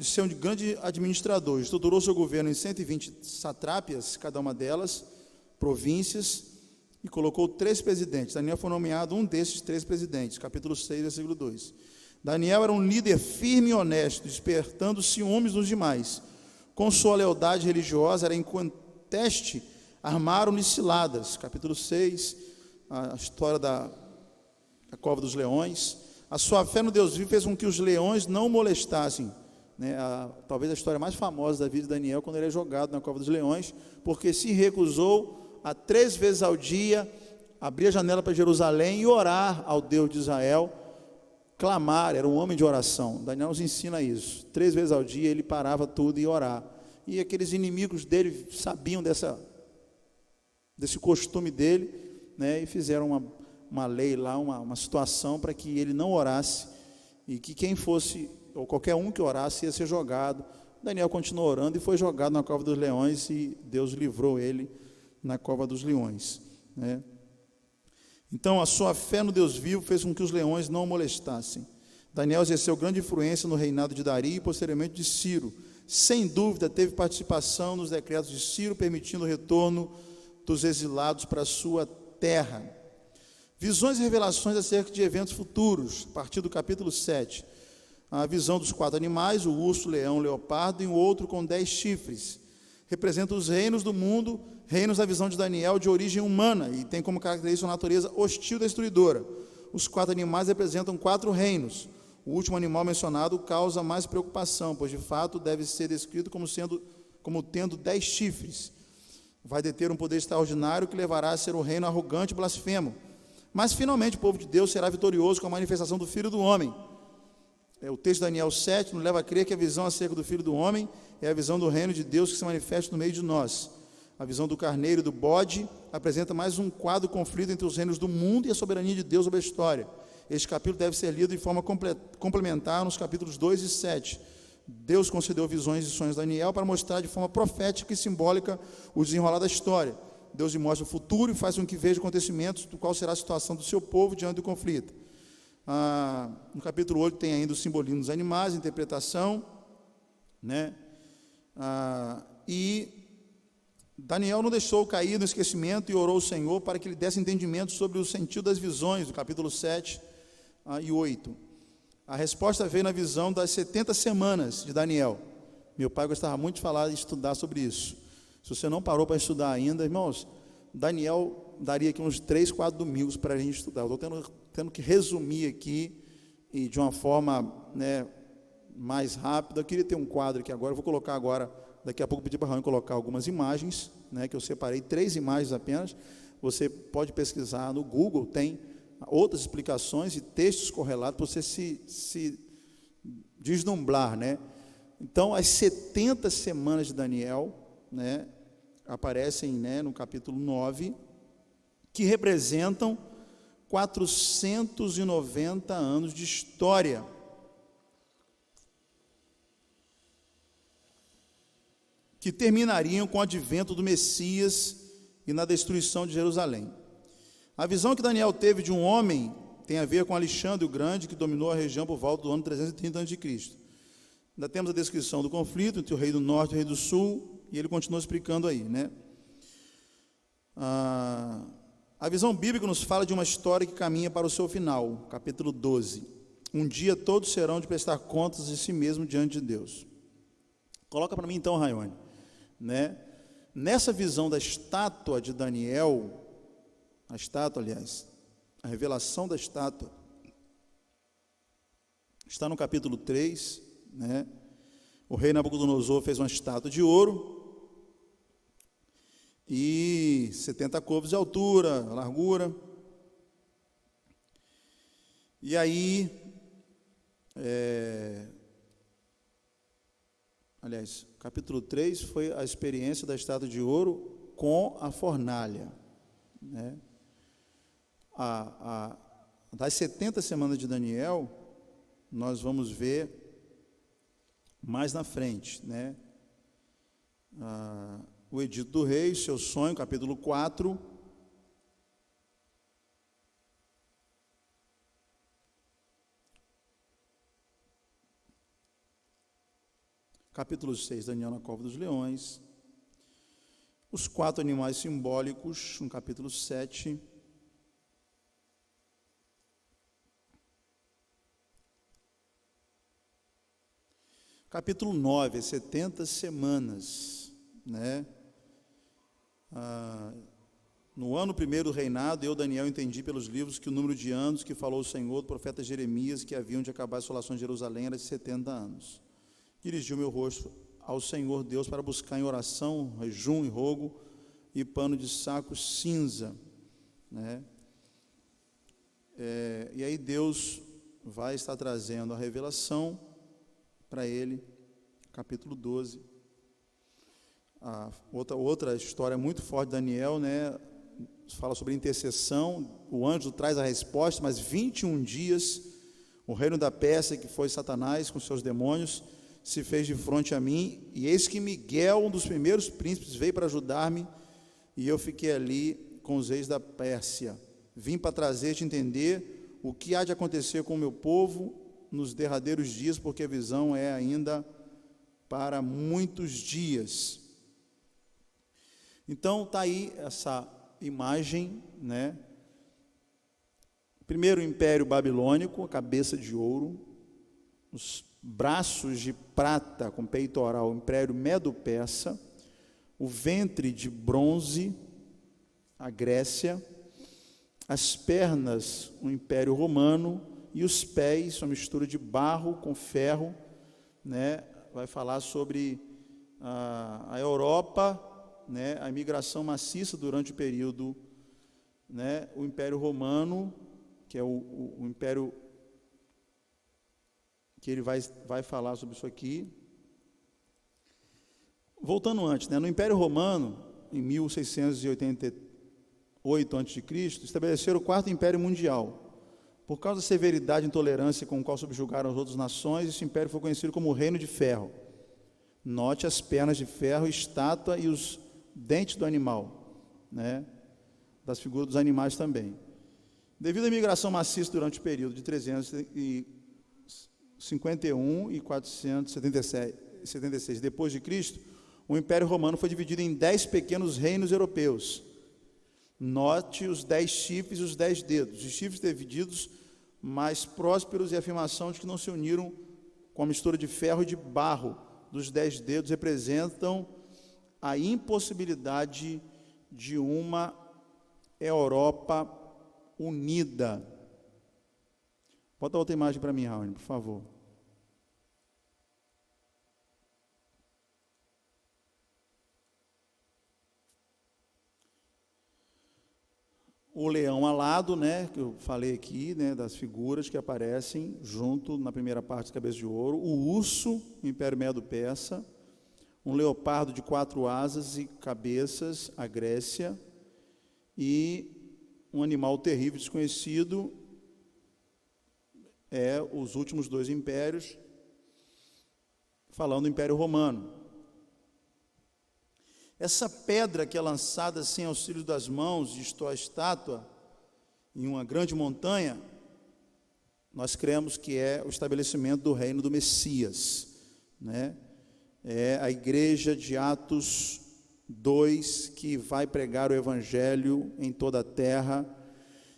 ser um grande administrador, estruturou seu governo em 120 satrápias, cada uma delas, províncias, e colocou 3 presidentes. Daniel foi nomeado um desses 3 presidentes, capítulo 6, versículo 2. Daniel era um líder firme e honesto, despertando ciúmes nos demais. Com sua lealdade religiosa, era inconteste, armaram-lhe ciladas, capítulo 6, a história da cova dos leões. A sua fé no Deus vivo fez com que os leões não o molestassem, né? Talvez a história mais famosa da vida de Daniel, quando ele é jogado na cova dos leões, porque se recusou a 3 vezes ao dia abrir a janela para Jerusalém e orar ao Deus de Israel, clamar, era um homem de oração. Daniel nos ensina isso. 3 vezes ao dia ele parava tudo e orar. E aqueles inimigos dele sabiam desse costume dele, né? E fizeram uma lei lá, uma situação para que ele não orasse, e que quem fosse, ou qualquer um que orasse, ia ser jogado. Daniel continuou orando e foi jogado na cova dos leões, e Deus livrou ele na cova dos leões, né? Então a sua fé no Deus vivo fez com que os leões não o molestassem. Daniel exerceu grande influência no reinado de Dario e posteriormente de Ciro. Sem dúvida teve participação nos decretos de Ciro, permitindo o retorno dos exilados para a sua terra. Visões e revelações acerca de eventos futuros, a partir do capítulo 7. A visão dos 4 animais, o urso, o leão, o leopardo, e um outro com 10 chifres. Representa os reinos do mundo, reinos da visão de Daniel de origem humana, e tem como característica a natureza hostil e destruidora. Os 4 animais representam 4 reinos. O último animal mencionado causa mais preocupação, pois de fato deve ser descrito como tendo 10 chifres. Vai deter um poder extraordinário que levará a ser um reino arrogante e blasfemo. Mas finalmente o povo de Deus será vitorioso com a manifestação do Filho do Homem. O texto de Daniel 7 nos leva a crer que a visão acerca do Filho do Homem é a visão do reino de Deus que se manifesta no meio de nós. A visão do carneiro e do bode apresenta mais um quadro conflito entre os reinos do mundo e a soberania de Deus sobre a história. Este capítulo deve ser lido de forma complementar nos capítulos 2 e 7. Deus concedeu visões e sonhos a Daniel para mostrar de forma profética e simbólica o desenrolar da história. Deus lhe mostra o futuro e faz com que veja acontecimentos do qual será a situação do seu povo diante do conflito. No capítulo 8 tem ainda o simbolismo dos animais, a interpretação, né? E Daniel não deixou cair no esquecimento e orou ao Senhor para que lhe desse entendimento sobre o sentido das visões, do capítulo 7 e 8. A resposta veio na visão das 70 semanas de Daniel. Meu pai gostava muito de falar e estudar sobre isso. Se você não parou para estudar ainda, irmãos, Daniel daria aqui uns 3, 4 domingos para a gente estudar. Eu estou tendo que resumir aqui e de uma forma, né, mais rápida. Eu queria ter um quadro aqui agora, eu vou colocar agora, daqui a pouco pedir para a Raul colocar algumas imagens, né, que eu separei 3 imagens apenas, você pode pesquisar no Google, tem outras explicações e textos correlatos para você se deslumbrar, né? Então, as 70 semanas de Daniel, né, aparecem, né, no capítulo 9, que representam 490 anos de história. Que terminariam com o advento do Messias e na destruição de Jerusalém. A visão que Daniel teve de um homem tem a ver com Alexandre o Grande, que dominou a região por volta do ano 330 a.C. Ainda temos a descrição do conflito entre o rei do norte e o rei do sul, e ele continua explicando aí, né? A visão bíblica nos fala de uma história que caminha para o seu final, capítulo 12. Um dia todos serão de prestar contas de si mesmo diante de Deus. Coloca para mim então, Raione, né? Nessa visão da estátua de Daniel, a estátua, aliás, a revelação da estátua, está no capítulo 3, né? O rei Nabucodonosor fez uma estátua de ouro, e 70 côvados de altura, largura. E aí, aliás, capítulo 3 foi a experiência da estátua de ouro com a fornalha, né? Das 70 semanas de Daniel, nós vamos ver mais na frente, né? O edito do rei, seu sonho, capítulo 4. Capítulo 6, Daniel na cova dos leões. Os 4 animais simbólicos, no capítulo 7. Capítulo 9, 70 semanas, né? No ano primeiro do reinado, eu, Daniel, entendi pelos livros que o número de anos que falou o Senhor do profeta Jeremias, que haviam de acabar as assolações de Jerusalém, era de 70 anos. Dirigi o meu rosto ao Senhor Deus para buscar em oração, jejum e rogo e pano de saco cinza, né? E aí Deus vai estar trazendo a revelação para ele, capítulo 12. Outra história muito forte de Daniel, né? Fala sobre intercessão. O anjo traz a resposta, mas 21 dias o reino da Pérsia, que foi Satanás com seus demônios, se fez de fronte a mim, e eis que Miguel, um dos primeiros príncipes, veio para ajudar-me, e eu fiquei ali com os reis da Pérsia. Vim para trazer-te entender o que há de acontecer com o meu povo nos derradeiros dias, porque a visão é ainda para muitos dias. Então, está aí essa imagem, né? Primeiro o Império Babilônico, a cabeça de ouro, os braços de prata com peitoral, o Império Medo-Persa, o ventre de bronze, a Grécia, as pernas, o Império Romano, e os pés, uma mistura de barro com ferro, né? Vai falar sobre a Europa, né, a imigração maciça durante o período, né, o Império Romano, que é o império que ele vai falar sobre isso aqui. Voltando antes, né, no Império Romano, em 1688 a.C., estabeleceram o quarto Império Mundial. Por causa da severidade e intolerância com a qual subjugaram as outras nações, esse império foi conhecido como o Reino de Ferro. Note as pernas de ferro, estátua e os dentes do animal, né? Das figuras dos animais também. Devido à imigração maciça durante o período de 351 e 476 depois de Cristo, o Império Romano foi dividido em 10 pequenos reinos europeus. Note os 10 chifres e os 10 dedos. Os chifres divididos, mais prósperos, e a afirmação de que não se uniram com a mistura de ferro e de barro dos 10 dedos representam a impossibilidade de uma Europa unida. Bota outra imagem para mim, Raul, por favor. o leão alado, né, que eu falei aqui, né, das figuras que aparecem junto na primeira parte da cabeça de ouro, o urso, o Império Medo-Persa, um leopardo de 4 asas e cabeças, a Grécia, e um animal terrível desconhecido, os últimos 2 impérios, falando do Império Romano. Essa pedra que é lançada sem auxílio das mãos, isto a estátua, em uma grande montanha, nós cremos que é o estabelecimento do reino do Messias, né? É a igreja de Atos 2, que vai pregar o evangelho em toda a terra,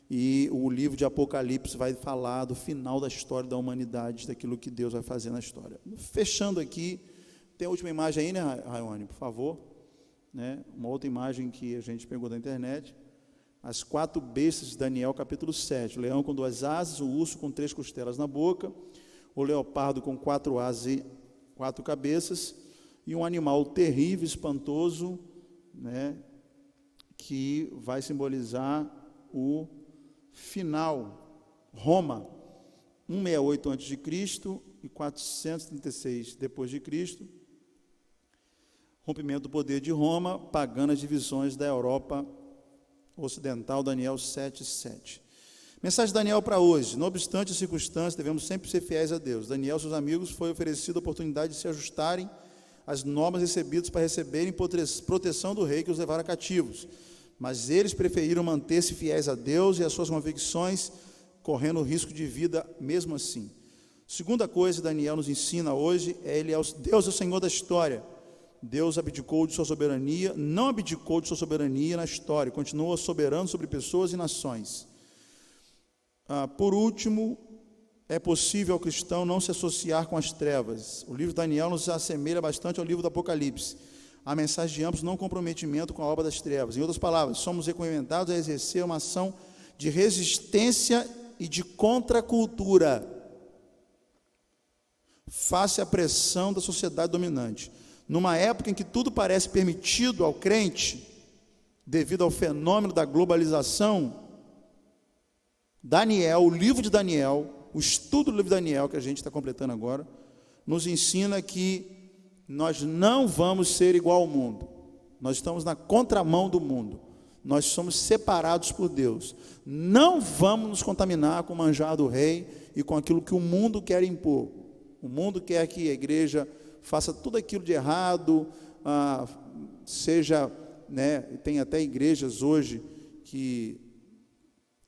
e o livro de Apocalipse vai falar do final da história da humanidade, daquilo que Deus vai fazer na história. Fechando aqui, tem a última imagem aí, né, Raione, por favor, né? Uma outra imagem que a gente pegou da internet, as 4 bestas de Daniel, capítulo 7, o leão com 2 asas, o urso com 3 costelas na boca, o leopardo com 4 asas e 4 cabeças, e um animal terrível, espantoso, né, que vai simbolizar o final. Roma, 168 a.C. e 436 depois de Cristo, rompimento do poder de Roma, pagando as divisões da Europa ocidental, Daniel 7:7. Mensagem de Daniel para hoje: não obstante as circunstâncias, devemos sempre ser fiéis a Deus. Daniel e seus amigos foi oferecido a oportunidade de se ajustarem às normas recebidas para receberem proteção do rei que os levara cativos, mas eles preferiram manter-se fiéis a Deus e às suas convicções, correndo o risco de vida mesmo assim. Segunda coisa que Daniel nos ensina hoje Deus é o Senhor da história. Deus abdicou de sua soberania, não abdicou de sua soberania na história, continua soberano sobre pessoas e nações. Por último, é possível ao cristão não se associar com as trevas. O livro de Daniel nos assemelha bastante ao livro do Apocalipse. A mensagem de ambos não comprometimento com a obra das trevas. Em outras palavras, somos recomendados a exercer uma ação de resistência e de contracultura face à pressão da sociedade dominante. Numa época em que tudo parece permitido ao crente, devido ao fenômeno da globalização, Daniel, o livro de Daniel, o estudo do livro de Daniel, que a gente está completando agora, nos ensina que nós não vamos ser igual ao mundo. Nós estamos na contramão do mundo. Nós somos separados por Deus. Não vamos nos contaminar com o manjar do rei e com aquilo que o mundo quer impor. O mundo quer que a igreja faça tudo aquilo de errado, seja, né, tem até igrejas hoje que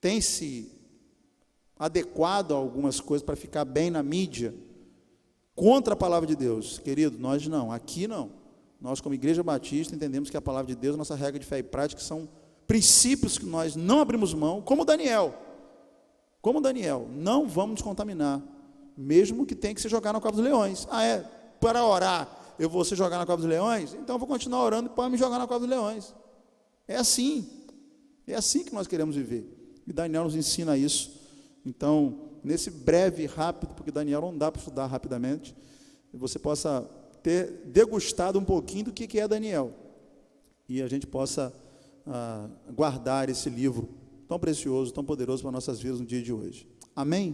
têm se adequado a algumas coisas para ficar bem na mídia, contra a palavra de Deus. Querido, nós não, aqui não. Nós, como Igreja Batista, entendemos que a palavra de Deus, nossa regra de fé e prática, são princípios que nós não abrimos mão, como Daniel, não vamos nos contaminar, mesmo que tenha que se jogar na cova dos leões. Para orar, eu vou ser jogar na cova dos leões? Então eu vou continuar orando e pode me jogar na cova dos leões. É assim que nós queremos viver, e Daniel nos ensina isso. Então, nesse breve e rápido, porque Daniel não dá para estudar rapidamente, você possa ter degustado um pouquinho do que é Daniel, e a gente possa guardar esse livro tão precioso, tão poderoso para nossas vidas no dia de hoje. Amém?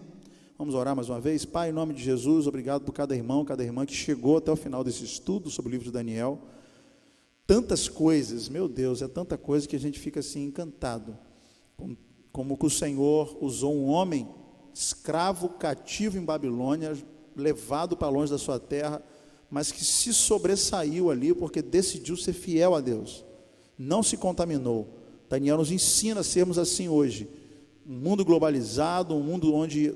Vamos orar mais uma vez. Pai, em nome de Jesus, obrigado por cada irmão, cada irmã que chegou até o final desse estudo sobre o livro de Daniel. Tantas coisas, meu Deus, é tanta coisa que a gente fica assim encantado, como que o Senhor usou um homem escravo, cativo em Babilônia, levado para longe da sua terra, mas que se sobressaiu ali porque decidiu ser fiel a Deus, não se contaminou. Daniel nos ensina a sermos assim hoje, um mundo globalizado, um mundo onde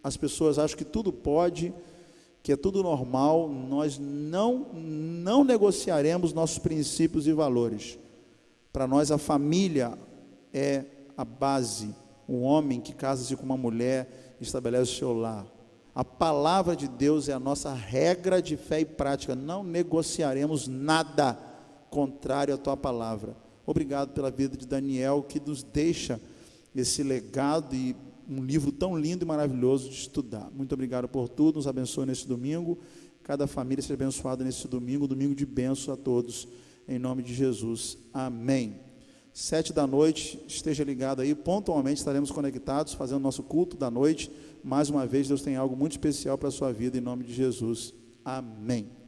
as pessoas acham que tudo pode, que é tudo normal. Nós não negociaremos nossos princípios e valores. Para nós a família é a base. Um homem que casa-se com uma mulher estabelece o seu lar. A palavra de Deus é a nossa regra de fé e prática. Não negociaremos nada contrário à tua palavra. Obrigado pela vida de Daniel, que nos deixa esse legado e um livro tão lindo e maravilhoso de estudar. Muito obrigado por tudo, nos abençoe nesse domingo, cada família seja abençoada nesse domingo, domingo de bênção a todos, em nome de Jesus, amém. 7 da noite, esteja ligado aí, pontualmente estaremos conectados, fazendo nosso culto da noite. Mais uma vez, Deus tem algo muito especial para a sua vida, em nome de Jesus. Amém.